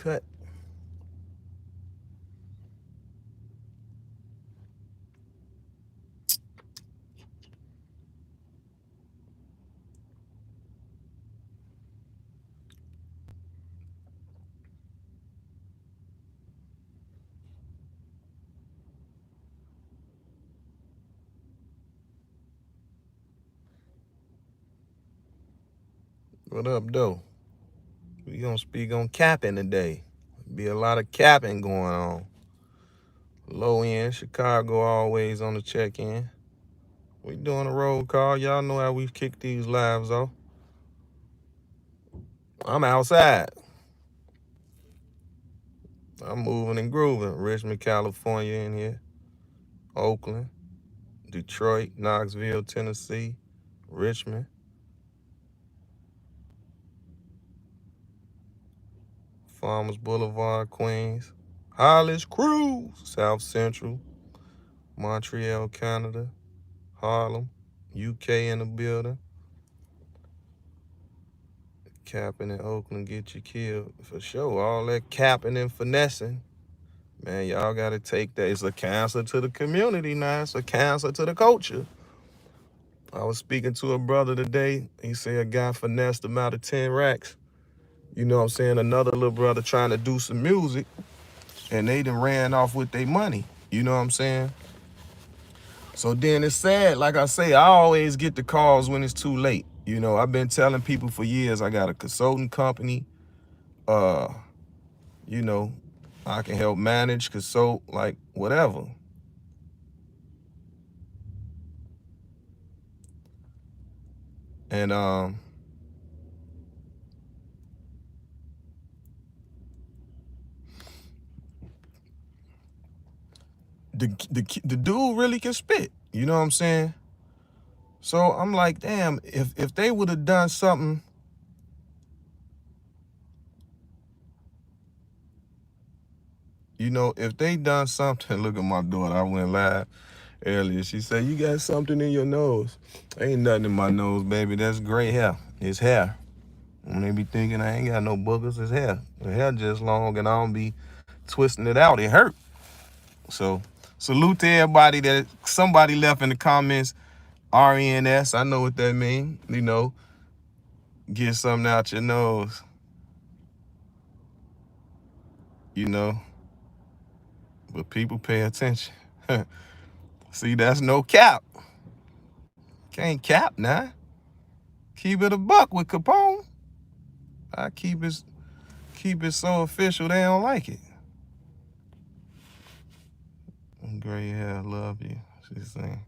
cut. What up, though? We gonna speak on capping today. Be a lot of capping going on. Low end, Chicago always on the check-in. We doing a roll call. Y'all know how we kick these lives off. I'm outside. I'm moving and grooving. Richmond, California in here. Oakland, Detroit, Knoxville, Tennessee, Richmond. Farmers Boulevard, Queens. Hollis Cruz, South Central. Montreal, Canada. Harlem, UK in the building. Capping in Oakland get you killed for sure. All that capping and finessing, man, y'all gotta take that. It's a cancer to the community now. It's a cancer to the culture. I was speaking to a brother today. He said a guy finessed him out of 10 racks. You know what I'm saying? Another little brother trying to do some music, and they done ran off with their money. You know what I'm saying? So then it's sad. Like I say, I always get the calls when it's too late. You know, I've been telling people for years I got a consulting company. You know, I can help manage, consult, like whatever. And the dude really can spit. You know what I'm saying? So I'm like, damn, if they would have done something, you know, if they done something, look at my daughter. I went live earlier. She said, you got something in your nose. Ain't nothing in my nose, baby. That's gray hair. It's hair. When they be thinking I ain't got no boogers, it's hair. The hair just long and I don't be twisting it out. It hurt. So salute to everybody that somebody left in the comments, RNS. I know what that means. You know, get something out your nose. You know, but people pay attention. See, that's no cap. Can't cap now. Keep it a buck with Capone. I keep it so official they don't like it. Gray hair, love you, she's saying.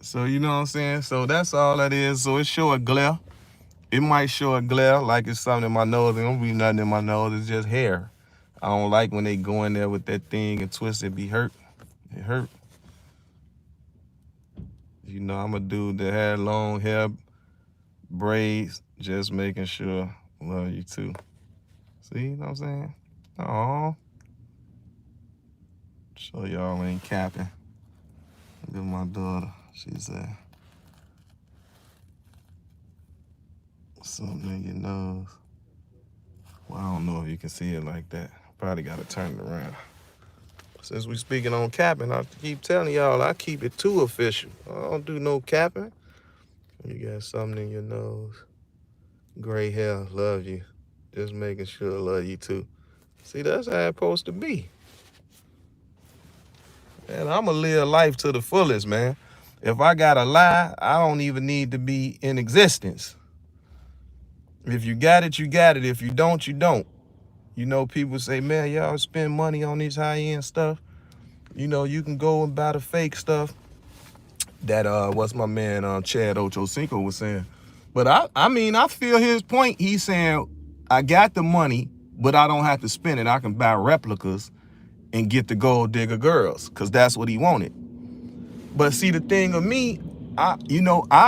So you know what I'm saying? So that's all that is. So it show a glare. It might show a glare like it's something in my nose. It don't be nothing in my nose. It's just hair. I don't like when they go in there with that thing and twist it. Be hurt. It hurt. You know, I'm a dude that had long hair, braids, just making sure. Love you too. See, you know what I'm saying? Aw. Show y'all ain't capping. Look at my daughter. She said, something in your nose. Well, I don't know if you can see it like that. Probably got to turn it around. Since we speaking on capping, I keep telling y'all I keep it too official. I don't do no capping. You got something in your nose. Gray hair, love you. Just making sure I love you too. See, that's how it's supposed to be. And I'ma live life to the fullest, man. If I gotta lie, I don't even need to be in existence. If you got it, you got it. If you don't, you don't. You know, people say, man, y'all spend money on these high-end stuff. You know, you can go and buy the fake stuff that what's my man Chad Ochocinco was saying. But I mean, I feel his point. He's saying, I got the money, but I don't have to spend it. I can buy replicas and get the gold digger girls, because that's what he wanted. But see, the thing of me, I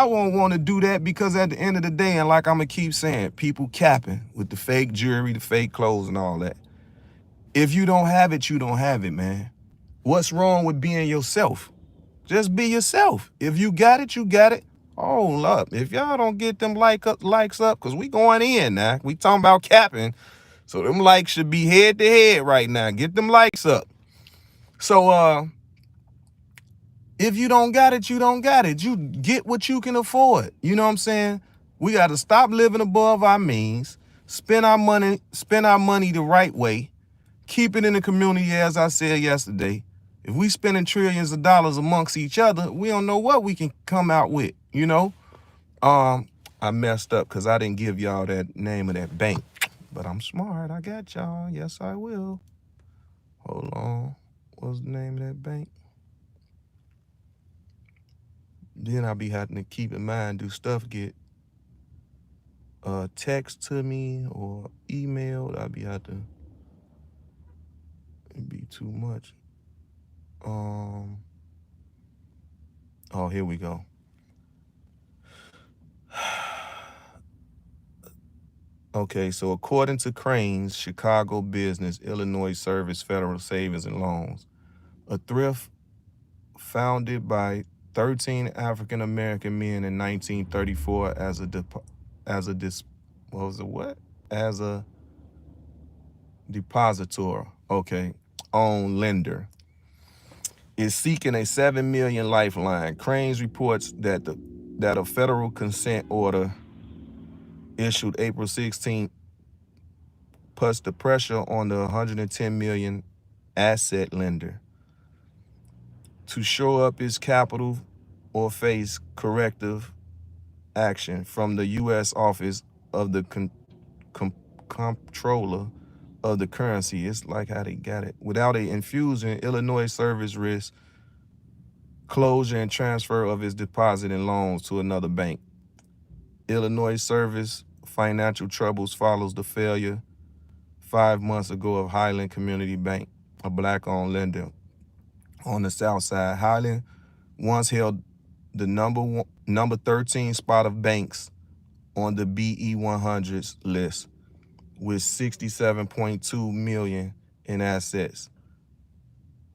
won't want to do that, because at the end of the day, and like I'm gonna keep saying, people capping with the fake jewelry, the fake clothes and all that. If you don't have it, you don't have it, man. What's wrong with being yourself? Just be yourself. If you got it, you got it. Hold up. If y'all don't get them likes up, because we going in now. We talking about capping. So them likes should be head to head right now. Get them likes up. So if you don't got it, you don't got it. You get what you can afford. You know what I'm saying? We got to stop living above our means, spend our money the right way, keep it in the community, as I said yesterday. If we spending trillions of dollars amongst each other, we don't know what we can come out with, you know? I messed up because I didn't give y'all that name of that bank. But I'm smart. I got y'all. Yes, I will. Hold on. What's the name of that bank? Then I'll be having to keep in mind, do stuff get text to me or emailed? I'll be having to, it'd be too much. Oh, here we go. Okay, so according to Crane's Chicago Business, Illinois Service Federal Savings and Loans, a thrift founded by 13 African American men in 1934 as a depositor, okay, own lender, is seeking a $7 million lifeline. Cranes reports that a federal consent order issued April 16th puts the pressure on the $110 million asset lender to shore up its capital or face corrective action from the U.S. Office of the Comptroller of the Currency. It's like how they got it. Without a infusion, Illinois service risk closure and transfer of its deposit and loans to another bank. Illinois service financial troubles follows the failure 5 months ago of Highland Community Bank, a black-owned lender on the south side. Highland once held the number 13 spot of banks on the BE 100s list with $67.2 million in assets.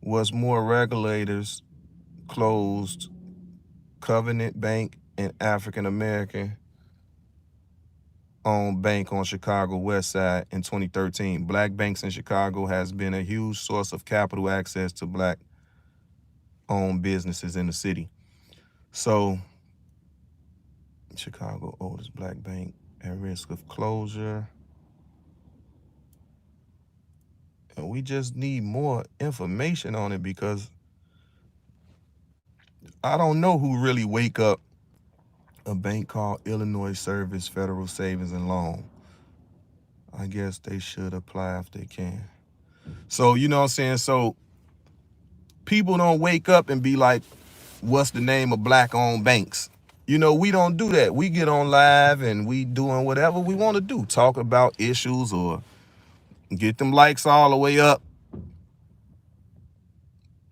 What's more, regulators closed Covenant Bank, an African American owned bank on Chicago West Side in 2013. Black banks in Chicago has been a huge source of capital access to black owned businesses in the city. So Chicago oldest black bank at risk of closure. And we just need more information on it because I don't know who really wake up a bank called Illinois Service Federal Savings and Loan. I guess they should apply if they can. So, you know what I'm saying? So people don't wake up and be like, what's the name of black-owned banks? You know, we don't do that. We get on live and we doing whatever we want to do. Talk about issues or get them likes all the way up.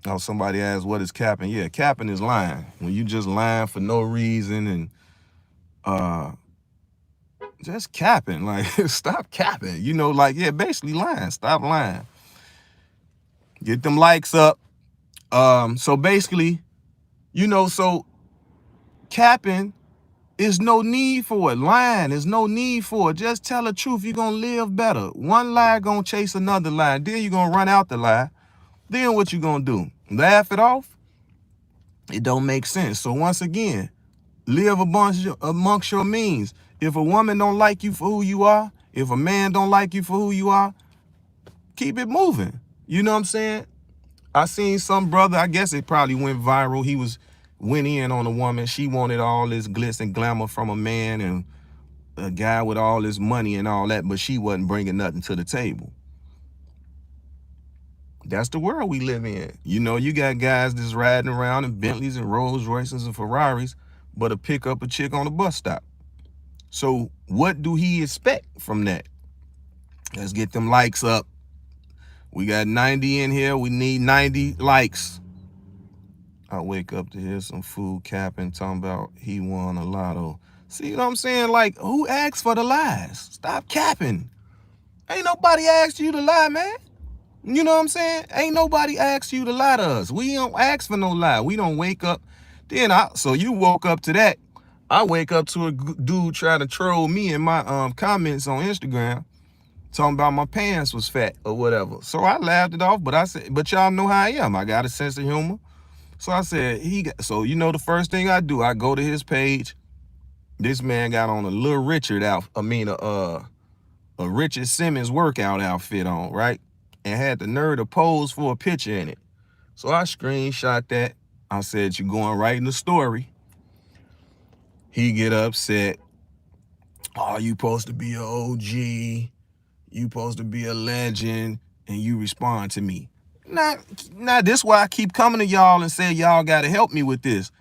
Oh, somebody asked, what is capping? Yeah, capping is lying. When you just lying for no reason and just capping, like stop capping. You know, like, yeah, basically lying. Stop lying. Get them likes up. So basically, you know, so capping is no need for it. Lying is no need for it. Just tell the truth. You're gonna live better. One lie gonna chase another lie. Then you're gonna run out the lie. Then what you gonna do? Laugh it off? It don't make sense. So once again, live amongst your means. If a woman don't like you for who you are, if a man don't like you for who you are, keep it moving. You know what I'm saying? I seen some brother, I guess it probably went viral. He went in on a woman. She wanted all this glitz and glamour from a man and a guy with all this money and all that, but she wasn't bringing nothing to the table. That's the world we live in. You know, you got guys that's riding around in Bentleys and Rolls Royces and Ferraris, but to pick up a chick on the bus stop. So what do he expect from that? Let's get them likes up. We got 90 in here. We need 90 likes. I wake up to hear some fool capping, talking about he won a lotto. See what I'm saying? Like, who asked for the lies? Stop capping. Ain't nobody asked you to lie, man. You know what I'm saying? Ain't nobody asked you to lie to us. We don't ask for no lie. We don't wake up. So you woke up to that. I wake up to a dude trying to troll me in my comments on Instagram. talking about my pants was fat or whatever. So I laughed it off, but I said, but y'all know how I am. I got a sense of humor. So I said, so you know the first thing I do, I go to his page. This man got on a Little Richard a Richard Simmons workout outfit on, right? And had the nerve to pose for a picture in it. So I screenshot that. I said, you going right in the story. He get upset. Oh, you supposed to be an OG. You supposed to be a legend. And you respond to me. Now, this is why I keep coming to y'all and say y'all got to help me with this.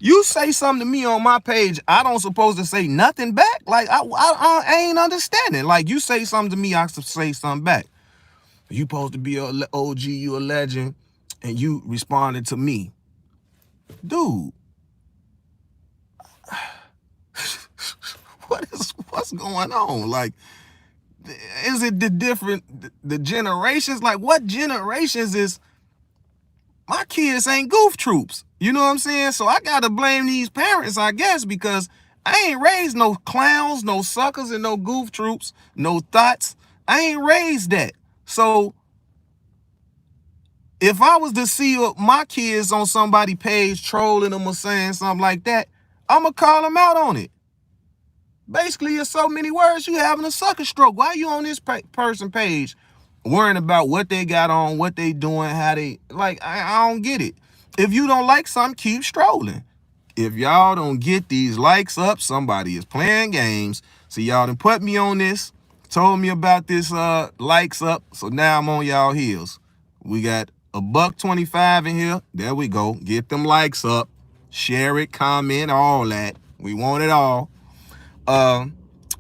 You say something to me on my page, I don't supposed to say nothing back? Like, I ain't understanding. Like, you say something to me, I say something back. You supposed to be a OG, you a legend, and you responded to me. Dude, what's going on? Like, is it the generations? Like, what generations is, my kids ain't goof troops. You know what I'm saying? So I gotta blame these parents, I guess, because I ain't raised no clowns, no suckers, and no goof troops, no thoughts. I ain't raised that. So if I was to see my kids on somebody's page trolling them or saying something like that, I'ma call them out on it. Basically, in so many words, you having a sucker stroke. Why you on this person page worrying about what they got on, what they doing, how they, like, I don't get it. If you don't like something, keep strolling. If y'all don't get these likes up, somebody is playing games. So y'all done put me on this, told me about this likes up, so now I'm on y'all heels. We got $1.25 in here. There we go. Get them likes up. Share it, comment, all that. We want it all.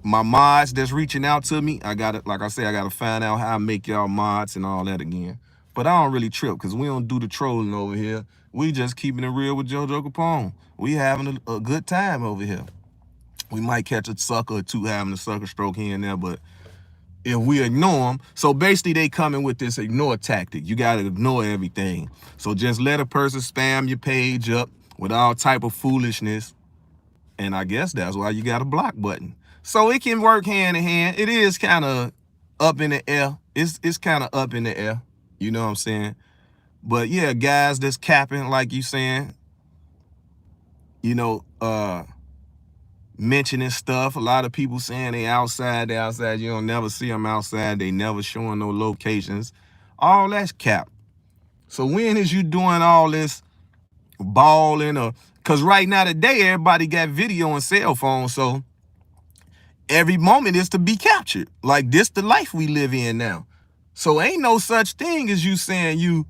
My mods that's reaching out to me, I gotta, like I said, I gotta find out how I make y'all mods and all that again. But I don't really trip because we don't do the trolling over here. We just keeping it real with JoJo Capone. We having a good time over here. We might catch a sucker or two having a sucker stroke here and there, but if we ignore them, so basically they coming with this ignore tactic. You gotta ignore everything. So just let a person spam your page up with all type of foolishness. And I guess that's why you got a block button. So it can work hand in hand. It is kind of up in the air. It's kind of up in the air. You know what I'm saying? But yeah, guys that's capping, like you saying, you know, mentioning stuff. A lot of people saying they outside. You don't never see them outside. They never showing no locations. All that's cap. So when is you doing all this balling or, because right now today, everybody got video and cell phones, so every moment is to be captured. Like, this the life we live in now. So ain't no such thing as you saying you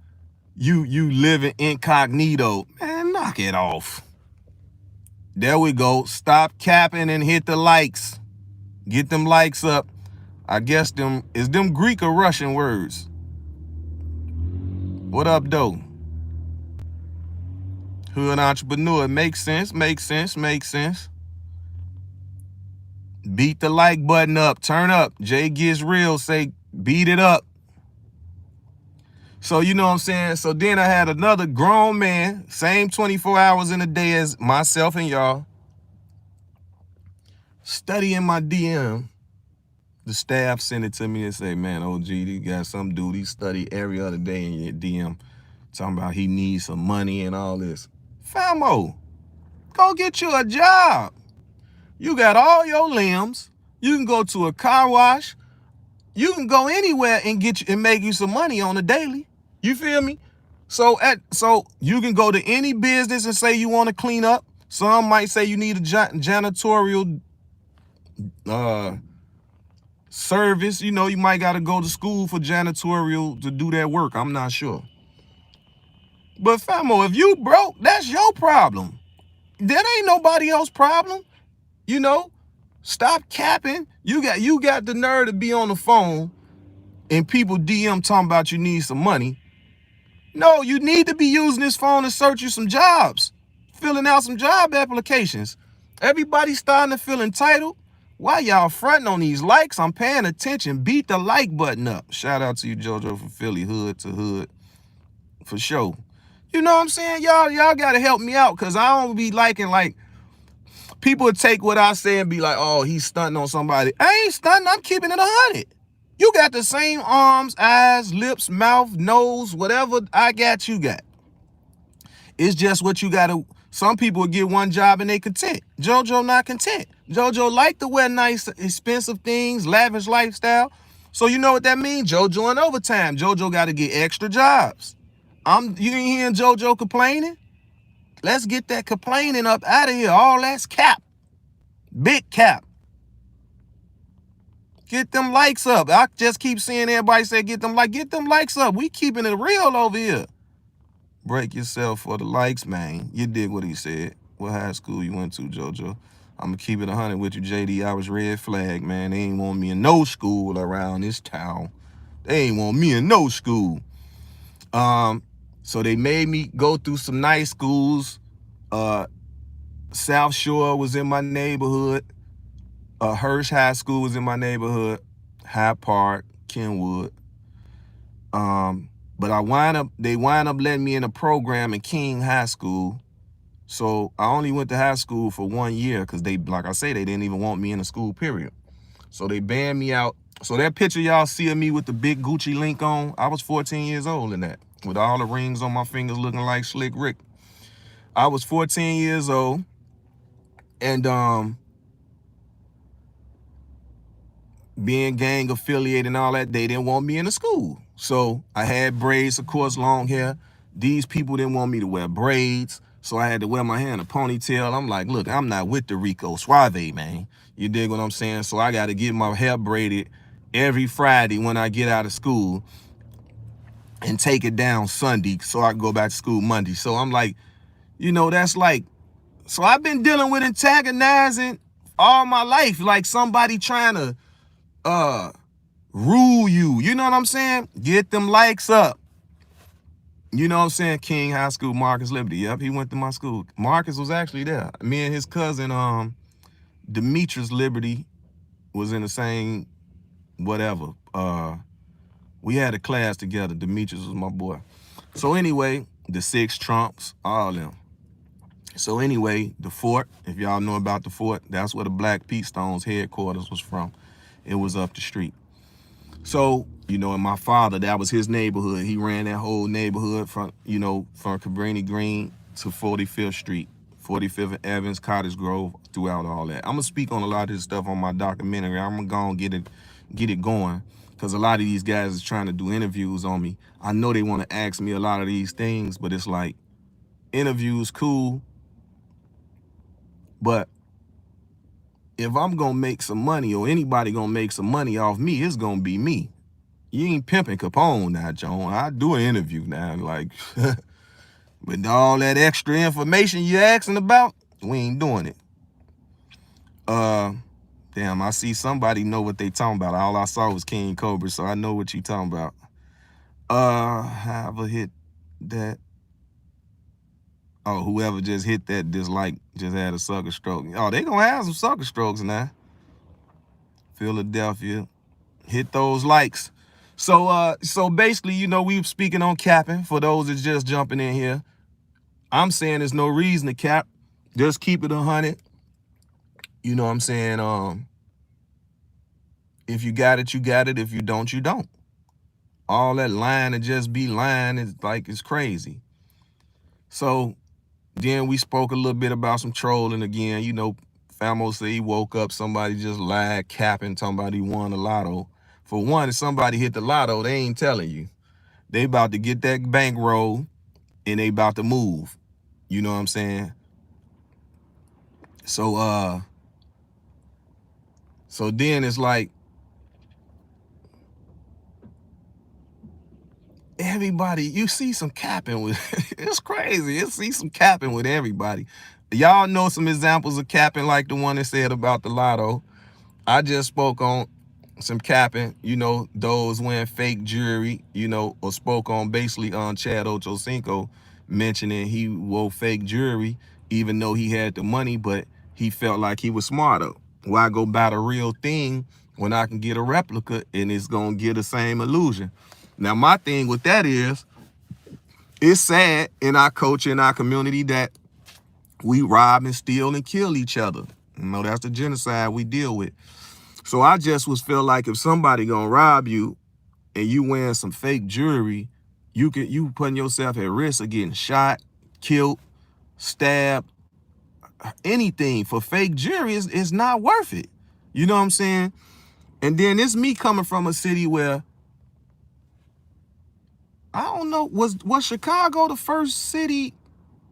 living incognito. Man, knock it off. There we go. Stop capping and hit the likes. Get them likes up. I guess them Greek or Russian words. What up, though? Hood entrepreneur. Makes sense. Beat the like button up. Turn up. Jay Gets Real say beat it up. So you know what I'm saying? So then I had another grown man, same 24 hours in a day as myself and y'all, studying my DM. The staff sent it to me and say, man, OG, you got some dude, he study every other day in your DM, talking about he needs some money and all this. Famo, go get you a job. You got all your limbs. You can go to a car wash. You can go anywhere and make you some money on a daily. You feel me? So you can go to any business and say you want to clean up. Some might say you need a janitorial service. You know, you might got to go to school for janitorial to do that work. I'm not sure. But famo, if you broke, that's your problem. That ain't nobody else's problem. You know, stop capping. You got the nerve to be on the phone and people DM talking about you need some money. No, you need to be using this phone to search you some jobs, filling out some job applications. Everybody's starting to feel entitled. Why y'all fronting on these likes? I'm paying attention. Beat the like button up. Shout out to you, JoJo, from Philly, hood to hood, for sure. You know what I'm saying? Y'all got to help me out, because I don't be liking, like, people would take what I say and be like, oh, he's stunting on somebody. I ain't stunting. I'm keeping it 100. You got the same arms, eyes, lips, mouth, nose, whatever I got, you got. It's just what you got to. Some people get one job and they content. JoJo not content. JoJo like to wear nice, expensive things, lavish lifestyle. So you know what that means? JoJo in overtime. JoJo got to get extra jobs. You ain't hearing JoJo complaining? Let's get that complaining up out of here. All that's cap. Big cap. Get them likes up. I just keep seeing everybody say get them likes up. We keeping it real over here. Break yourself for the likes, man. You dig what he said. What high school you went to, JoJo? I'm going to keep it 100 with you, JD. I was red flag, man. They ain't want me in no school around this town. They ain't want me in no school. So they made me go through some nice schools. South Shore was in my neighborhood. Hirsch High School was in my neighborhood. Hyde Park, Kenwood. But they wind up letting me in a program in King High School. So I only went to high school for 1 year because they, like I say, they didn't even want me in the school, period. So they banned me out. So that picture y'all see of me with the big Gucci link on, I was 14 years old in that, with all the rings on my fingers looking like Slick Rick. I was 14 years old, and being gang affiliated and all that, they didn't want me in the school. So I had braids, of course, long hair. These people didn't want me to wear braids, so I had to wear my hair in a ponytail. I'm like, look, I'm not with the Rico Suave, man. You dig what I'm saying? So I got to get my hair braided every Friday when I get out of school and take it down Sunday so I can go back to school Monday. So I'm like, you know, that's like, so I've been dealing with antagonizing all my life, like somebody trying to rule you. You know what I'm saying? Get them likes up. You know what I'm saying? King High School, Marcus Liberty. Yep, he went to my school. Marcus was actually there. Me and his cousin, Demetrius Liberty, was in the same whatever. We had a class together. Demetrius was my boy. So anyway, the Six Trumps, all of them. So anyway, the fort, if y'all know about the fort, that's where the Black Pete Stones headquarters was from. It was up the street. So, you know, and my father, that was his neighborhood. He ran that whole neighborhood from, you know, from Cabrini Green to 45th Street, 45th and Evans, Cottage Grove, throughout all that. I'm going to speak on a lot of this stuff on my documentary. I'm going to go and get it going, because a lot of these guys is trying to do interviews on me. I know they want to ask me a lot of these things, but it's like, interviews cool, but if I'm going to make some money, or anybody going to make some money off me, it's going to be me. You ain't pimping Capone now, John. I do an interview now, like, with all that extra information you asking about, we ain't doing it. Damn, I see somebody know what they talking about. All I saw was King Cobra, so I know what you talking about. Have a hit that. Oh, whoever just hit that dislike just had a sucker stroke. Oh, they gonna have some sucker strokes now. Philadelphia, hit those likes. So basically, you know, we were speaking on capping. For those that's just jumping in here, I'm saying there's no reason to cap. Just keep it 100. You know what I'm saying? If you got it, you got it. If you don't, you don't. All that lying to just be lying is like, it's crazy. So then we spoke a little bit about some trolling again. You know, Famo said he woke up, somebody just lied, capping, talking about he won the lotto. For one, if somebody hit the lotto, they ain't telling you. They about to get that bankroll and they about to move. You know what I'm saying? So then it's like, everybody, you see some capping with, it's crazy. You see some capping with everybody. Y'all know some examples of capping like the one that said about the lotto. I just spoke on some capping, you know, those wearing fake jewelry, you know, or spoke on basically on Chad Ochocinco mentioning he wore fake jewelry, even though he had the money, but he felt like he was smarter. Why go buy the real thing when I can get a replica and it's gonna get the same illusion? Now, my thing with that is, it's sad in our culture, in our community, that we rob and steal and kill each other. You know, that's the genocide we deal with. So I just was feel like if somebody gonna rob you and you wearing some fake jewelry, you putting yourself at risk of getting shot, killed, stabbed, anything for fake jewelry is not worth it. You know what I'm saying? And then it's me coming from a city where I don't know, was Chicago the first city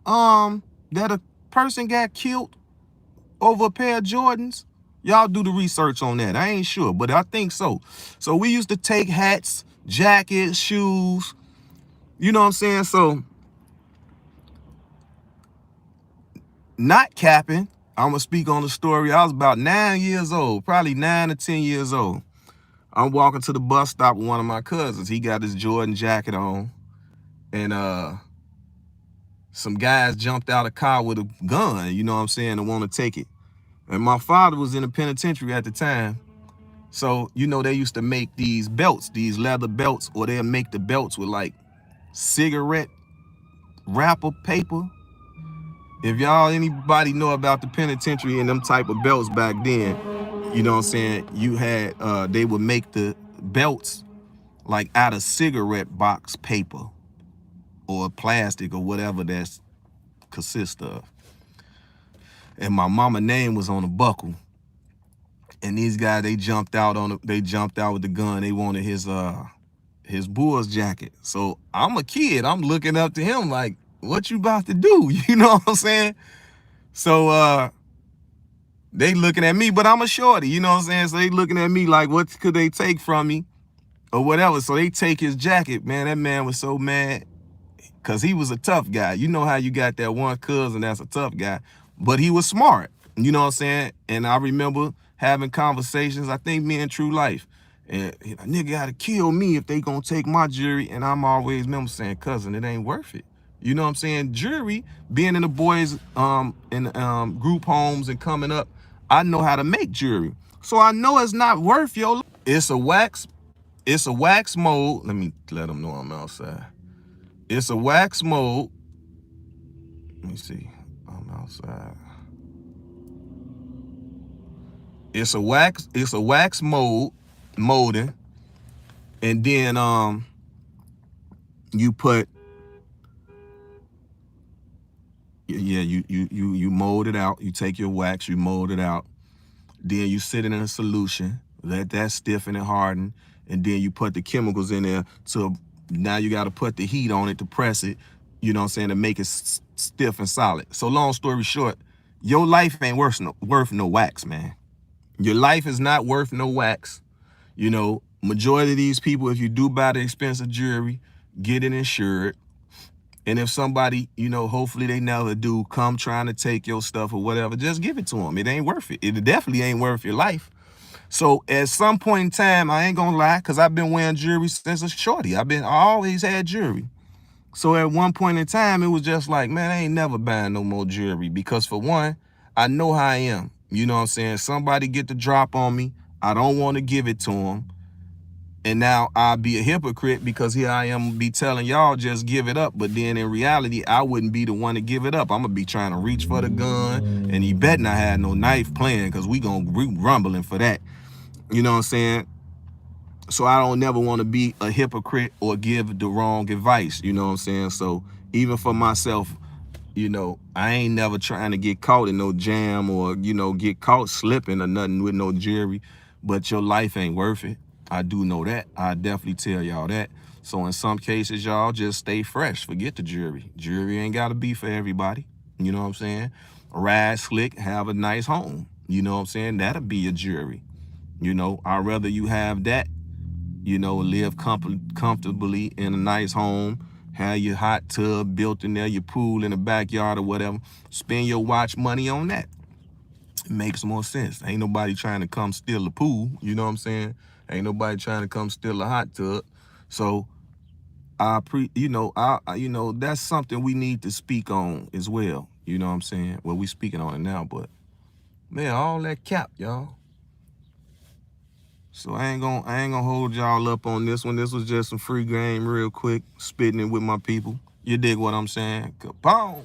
that a person got killed over a pair of Jordans? Y'all do the research on that. I ain't sure, but I think so. So we used to take hats, jackets, shoes, you know what I'm saying? So not capping, I'm gonna speak on the story. I was about 9 years old, probably 9 or 10 years old. I'm walking to the bus stop with one of my cousins. He got his Jordan jacket on, and some guys jumped out of the car with a gun, you know what I'm saying, and want to take it. And my father was in the penitentiary at the time. So, you know, they used to make these belts, these leather belts, or they'll make the belts with like cigarette wrapper paper. If y'all, anybody know about the penitentiary and them type of belts back then, you know what I'm saying, you had, they would make the belts like out of cigarette box paper or plastic or whatever that's consists of. And my mama name was on the buckle. And these guys, they jumped out with the gun. They wanted his Bulls jacket. So I'm a kid. I'm looking up to him like, what you about to do? You know what I'm saying? So they looking at me, but I'm a shorty, you know what I'm saying? So they looking at me like, what could they take from me or whatever? So they take his jacket. Man, that man was so mad because he was a tough guy. You know how you got that one cousin that's a tough guy, but he was smart, you know what I'm saying? And I remember having conversations, I think me in True Life, and a nigga gotta kill me if they gonna take my jewelry. And I'm always remember saying, cousin, it ain't worth it. You know what I'm saying? Jewelry, being in the boys in group homes and coming up, I know how to make jewelry. So I know it's not worth your life. It's a wax mold. Let me let them know I'm outside. It's a wax mold. Let me see. I'm outside. It's a wax molding, and then you put you mold it out. You take your wax, you mold it out, then you sit it in a solution, let that stiffen and harden, and then you put the chemicals in there. So now you got to put the heat on it to press it, you know what I'm saying, to make it stiff and solid. So long story short, your life ain't worth no wax, man. Your life is not worth no wax. You know, majority of these people, if you do buy the expensive jewelry, get it insured. And if somebody, you know, hopefully they never do, come trying to take your stuff or whatever, just give it to them. It ain't worth it. It definitely ain't worth your life. So at some point in time, I ain't gonna lie, because I've been wearing jewelry since a shorty. I always had jewelry. So at one point in time, it was just like, man, I ain't never buying no more jewelry, because for one, I know how I am. You know what I'm saying? Somebody get the drop on me, I don't want to give it to them. And now I'll be a hypocrite because here I am be telling y'all just give it up. But then in reality, I wouldn't be the one to give it up. I'm going to be trying to reach for the gun. And he bet not have no knife playing because we going to be rumbling for that. You know what I'm saying? So I don't never want to be a hypocrite or give the wrong advice. You know what I'm saying? So even for myself, you know, I ain't never trying to get caught in no jam or, you know, get caught slipping or nothing with no jewelry. But your life ain't worth it. I do know that. I definitely tell y'all that. So in some cases, y'all just stay fresh. Forget the jewelry. Jewelry ain't got to be for everybody. You know what I'm saying? Ride slick, have a nice home. You know what I'm saying? That'll be your jewelry. You know, I'd rather you have that, you know, live comfortably in a nice home, have your hot tub built in there, your pool in the backyard or whatever. Spend your watch money on that. It makes more sense. Ain't nobody trying to come steal the pool. You know what I'm saying? Ain't nobody trying to come steal a hot tub. So you know, that's something we need to speak on as well. You know what I'm saying? Well, we speaking on it now, but man, all that cap, y'all. So I ain't gonna hold y'all up on this one. This was just some free game real quick, spitting it with my people. You dig what I'm saying? Kaboom!